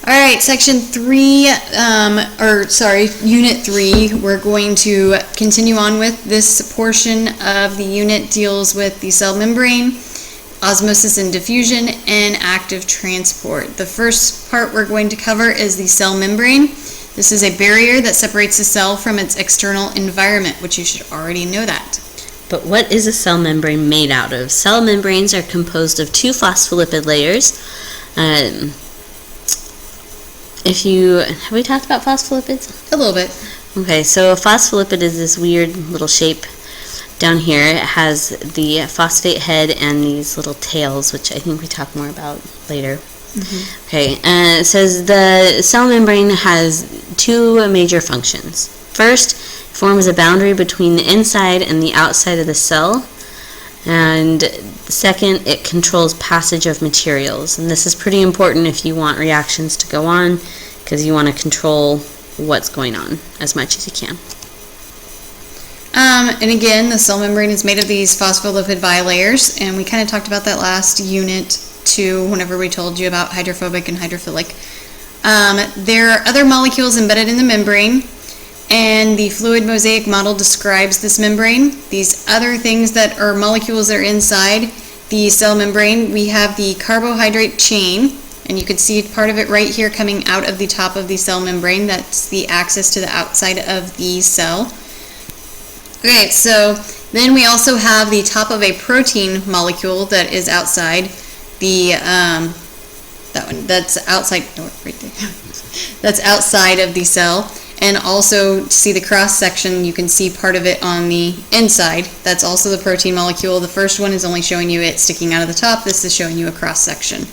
All right, section 3, unit 3, we're going to continue on with. This portion of the unit deals with the cell membrane, osmosis and diffusion, and active transport. The first part we're going to cover is the cell membrane. This is a barrier that separates the cell from its external environment, which you should already know that. But what is a cell membrane made out of? Cell membranes are composed of 2 phospholipid layers. Have we talked about phospholipids? A little bit. Okay, so a phospholipid is this weird little shape down here. It has the phosphate head and these little tails, which I think we talk more about later. Mm-hmm. Okay, it says the cell membrane has 2 major functions. First, it forms a boundary between the inside and the outside of the cell. And second, it controls passage of materials. And this is pretty important if you want reactions to go on, because you want to control what's going on as much as you can. And again, the cell membrane is made of these phospholipid bilayers, and we kind of talked about that last unit too, whenever we told you about hydrophobic and hydrophilic. There are other molecules embedded in the membrane, and the fluid mosaic model describes this membrane. These other things that are molecules that are inside the cell membrane, we have the carbohydrate chain, and you can see part of it right here coming out of the top of the cell membrane. That's the access to the outside of the cell. Okay, so then we also have the top of a protein molecule that is outside the, that one, that's outside, no, right there. That's outside of the cell. And also, to see the cross section, you can see part of it on the inside. That's also the protein molecule. The first one is only showing you it sticking out of the top. This is showing you a cross section.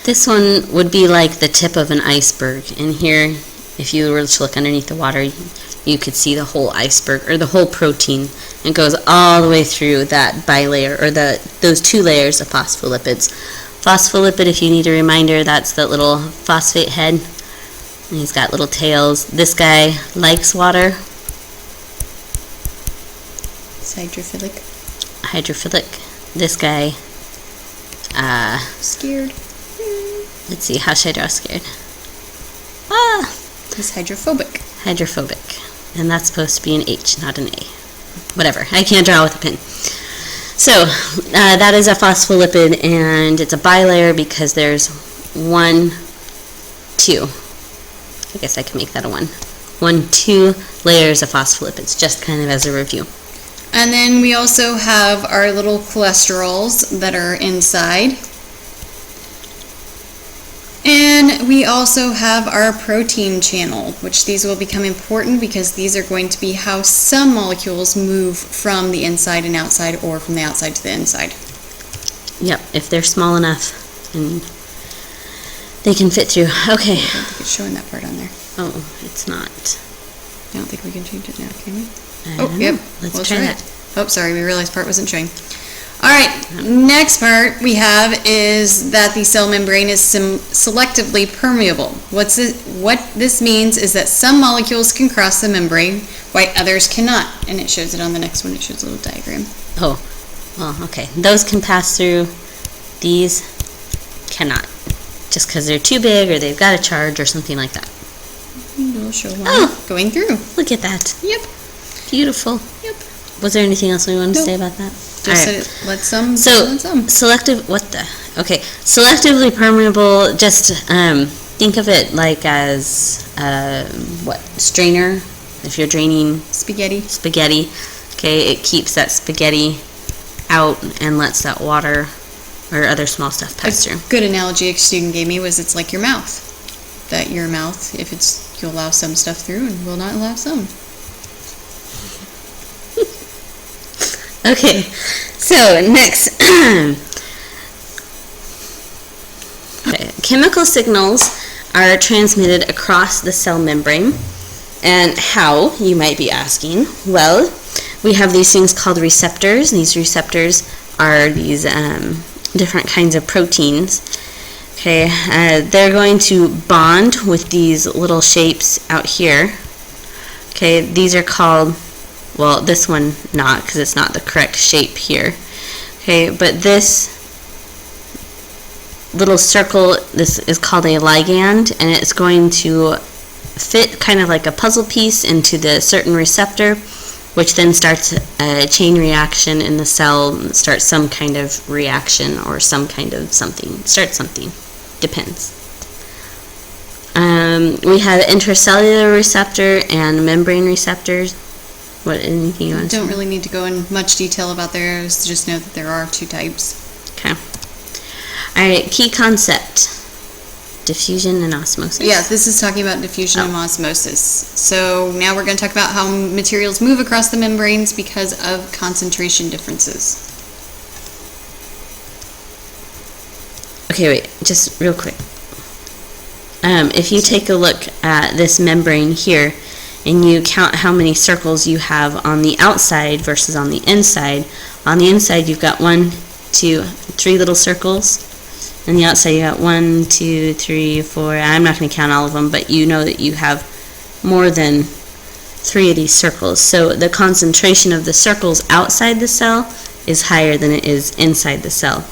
This one would be like the tip of an iceberg. And here, if you were to look underneath the water, you could see the whole iceberg, or the whole protein. It goes all the way through that bilayer, or those 2 layers of phospholipids. Phospholipid, if you need a reminder, that's that little phosphate head. And he's got little tails. This guy likes water. It's hydrophilic. Hydrophilic. This guy, scared. Let's see, how should I draw scared? He's hydrophobic. Hydrophobic. And that's supposed to be an H, not an A. Whatever. I can't draw with a pen. So, that is a phospholipid, and it's a bilayer because there's 1, 2. I guess I can make that a 2 layers of phospholipids, just kind of as a review. And then we also have our little cholesterols that are inside. And we also have our protein channel, which these will become important because these are going to be how some molecules move from the inside and outside, or from the outside to the inside. Yep, if they're small enough and they can fit through. Okay. I don't think it's showing that part on there. Oh, it's not. I don't think we can change it now, can we? Oh, yep. Let's try that. Oh, sorry, we realized part wasn't showing. All right, next part we have is that the cell membrane is selectively permeable. What this means is that some molecules can cross the membrane while others cannot. And it shows it on the next one. It shows a little diagram. Oh, well, okay. Those can pass through. These cannot. Just because they're too big, or they've got a charge, or something like that. We'll show one going through. Look at that. Yep. Beautiful. Yep. Was there anything else we wanted to say about that? Just said it lets some. So, selective, selectively permeable, just think of it like as, strainer, if you're draining spaghetti. Okay, it keeps that spaghetti out and lets that water or other small stuff pass through. A good analogy a student gave me was it's like your mouth. That your mouth, if you'll allow some stuff through and will not allow some. Okay, so next. Okay. Chemical signals are transmitted across the cell membrane. And how, you might be asking? Well, we have these things called receptors. These receptors are these different kinds of proteins. Okay, they're going to bond with these little shapes out here. Okay, these are called, well, this one not, because it's not the correct shape here. Okay, but this little circle, this is called a ligand, and it's going to fit kind of like a puzzle piece into the certain receptor, which then starts a chain reaction in the cell, starts some kind of reaction or some kind of something. Starts something. Depends. We have intracellular receptor and membrane receptors. What, anything you want to say? Don't really need to go in much detail about those, just know that there are 2 types. Okay. All right, key concept. Diffusion and osmosis. Yeah, this is talking about diffusion and osmosis. So now we're going to talk about how materials move across the membranes because of concentration differences. Okay, wait, just real quick. If you take a look at this membrane here, and you count how many circles you have on the outside versus on the inside you've got 1, 2, 3 little circles. On the outside you got 1, 2, 3, 4. I'm not going to count all of them, but you know that you have more than 3 of these circles. So the concentration of the circles outside the cell is higher than it is inside the cell.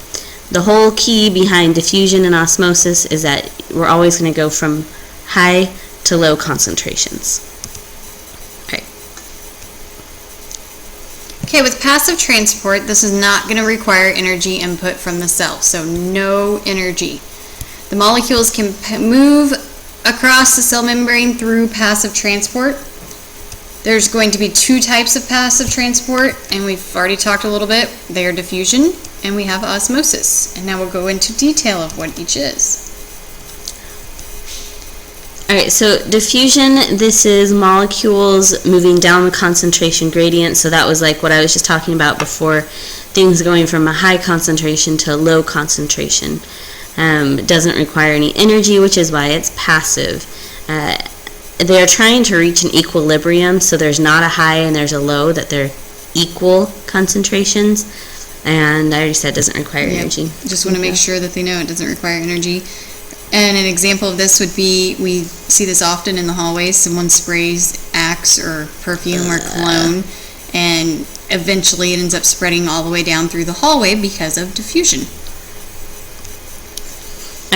The whole key behind diffusion and osmosis is that we're always going to go from high to low concentrations. Okay, with passive transport, this is not going to require energy input from the cell, so no energy. The molecules can move across the cell membrane through passive transport. There's going to be 2 types of passive transport, and we've already talked a little bit. They are diffusion, and we have osmosis. And now we'll go into detail of what each is. Alright, so diffusion, this is molecules moving down the concentration gradient, so that was like what I was just talking about before, things going from a high concentration to a low concentration. It doesn't require any energy, which is why it's passive. They're trying to reach an equilibrium, so there's not a high and there's a low, that they're equal concentrations, and I already said it doesn't require energy. Just want to make sure that they know it doesn't require energy. And an example of this would be, we see this often in the hallways. Someone sprays Axe or perfume or cologne, and eventually it ends up spreading all the way down through the hallway because of diffusion.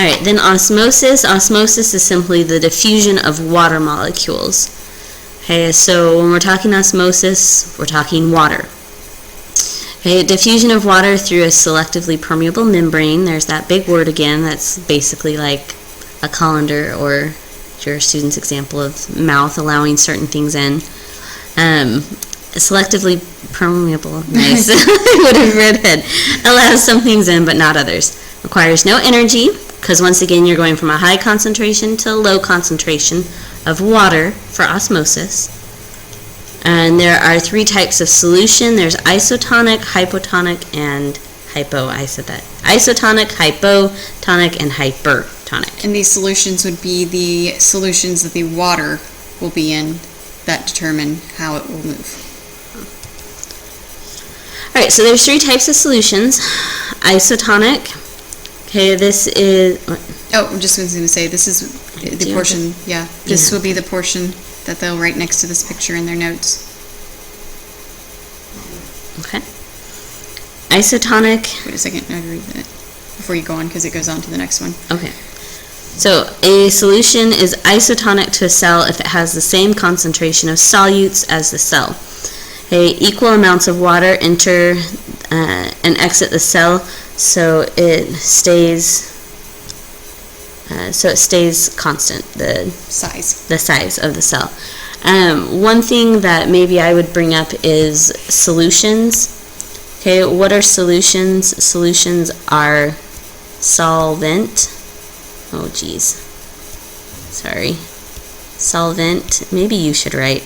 Alright, then osmosis. Osmosis is simply the diffusion of water molecules. Okay, so when we're talking osmosis, we're talking water. Okay, diffusion of water through a selectively permeable membrane. There's that big word again. That's basically like a colander, or your student's example of mouth allowing certain things in. Selectively permeable, nice. I would have read it. Allows some things in, but not others. Requires no energy, because once again you're going from a high concentration to a low concentration of water for osmosis. And there are 3 types of solution. There's isotonic, hypotonic, and I said that. Isotonic, hypotonic, and hypertonic. And these solutions would be the solutions that the water will be in that determine how it will move. Alright, so there's 3 types of solutions. Isotonic. Okay, this is... Oh, I'm just going to say, this is the portion, this will be the portion that they'll write next to this picture in their notes. Okay. Isotonic. Wait a second, I have to read that before you go on, because it goes on to the next one. Okay. So a solution is isotonic to a cell if it has the same concentration of solutes as the cell. Okay, equal amounts of water enter and exit the cell, so it stays constant, the size of the cell. One thing that maybe I would bring up is solutions. Okay, what are solutions? Solutions are solvent. Oh geez, sorry. Solvent, maybe you should write,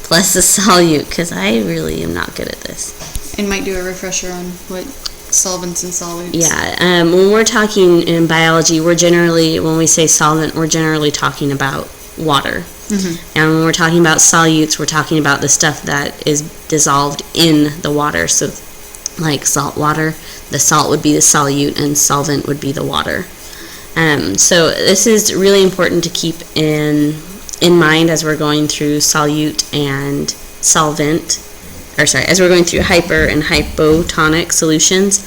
plus a solute, because I really am not good at this. And might do a refresher on what solvents and solutes. Yeah, when we're talking in biology, when we say solvent, we're generally talking about water. Mm-hmm. And when we're talking about solutes, we're talking about the stuff that is dissolved in the water. So like salt water, the salt would be the solute and solvent would be the water. So this is really important to keep in mind as we're going through solute and solvent, as we're going through hyper and hypotonic solutions,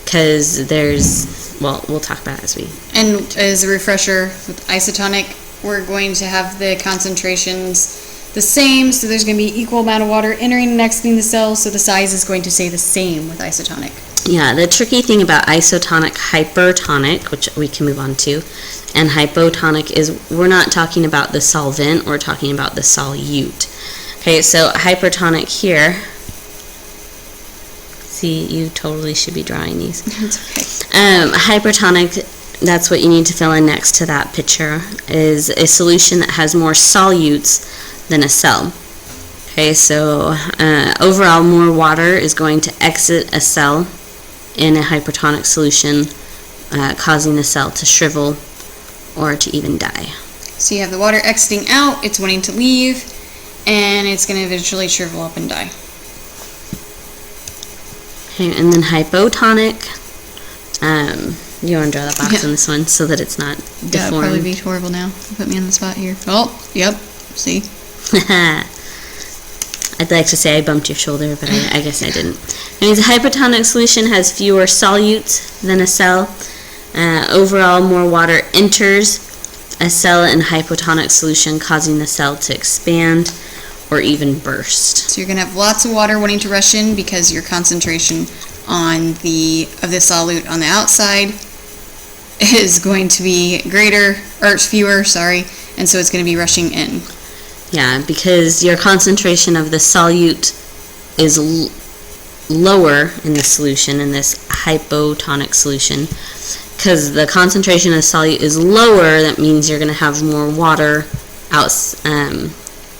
because there's well, we'll talk about it as we. And as a refresher, with isotonic, we're going to have the concentrations the same, so there's going to be equal amount of water entering and exiting the cell, so the size is going to stay the same with isotonic. Yeah, the tricky thing about isotonic, hypertonic, which we can move on to, and hypotonic is we're not talking about the solvent, we're talking about the solute. Okay, so hypertonic here, see, you totally should be drawing these. It's okay. Hypertonic, that's what you need to fill in next to that picture, is a solution that has more solutes than a cell. Okay, so overall more water is going to exit a cell in a hypertonic solution, causing the cell to shrivel or to even die. So you have the water exiting out, it's wanting to leave, and it's going to eventually shrivel up and die. Okay, and then hypotonic, you want to draw the box on this one so that it's not deformed. That would probably be horrible now. Put me on the spot here. Oh, yep, see? I'd like to say I bumped your shoulder, but I guess I didn't. It means a hypertonic solution has fewer solutes than a cell. Overall, more water enters a cell in hypotonic solution, causing the cell to expand or even burst. So you're going to have lots of water wanting to rush in because your concentration of the solute on the outside is going to be fewer, and so it's going to be rushing in. Yeah, because your concentration of the solute is lower in the solution, in this hypotonic solution. Because the concentration of the solute is lower, that means you're going to have more water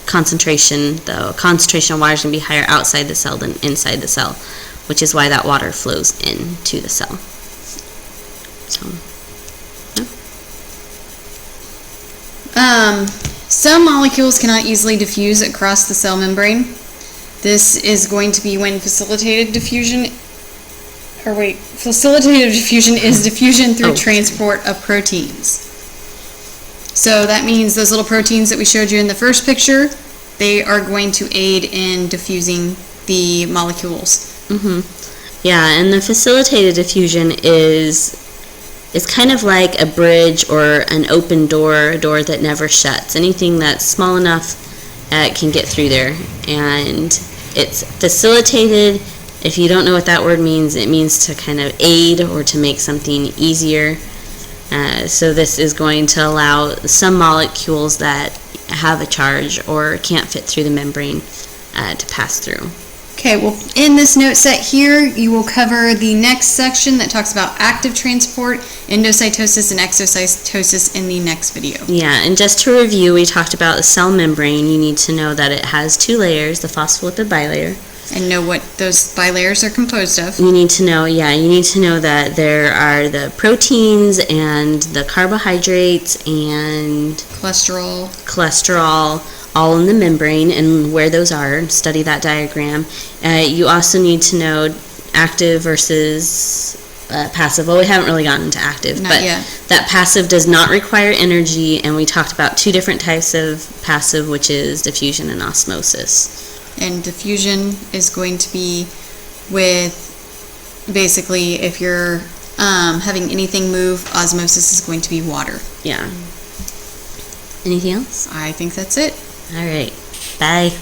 concentration. The concentration of water is going to be higher outside the cell than inside the cell, which is why that water flows into the cell. So, yeah. Some molecules cannot easily diffuse across the cell membrane. This is going to be when facilitated diffusion is diffusion through transport of proteins. So that means those little proteins that we showed you in the first picture, they are going to aid in diffusing the molecules. Yeah, and the facilitated diffusion is kind of like a bridge or an open door, a door that never shuts. Anything that's small enough can get through there. And it's facilitated. If you don't know what that word means, it means to kind of aid or to make something easier. So this is going to allow some molecules that have a charge or can't fit through the membrane to pass through. Okay, well, in this note set here, you will cover the next section that talks about active transport, endocytosis, and exocytosis in the next video. Yeah, and just to review, we talked about the cell membrane. You need to know that it has 2 layers, the phospholipid bilayer. And know what those bilayers are composed of. You need to know that there are the proteins and the carbohydrates and cholesterol all in the membrane and where those are. Study that diagram. You also need to know active versus passive. Well, we haven't really gotten to active, Not but yet. That passive does not require energy, and we talked about 2 different types of passive, which is diffusion and osmosis. And diffusion is going to be with, basically, if you're having anything move, osmosis is going to be water. Yeah. Anything else? I think that's it. All right. Bye.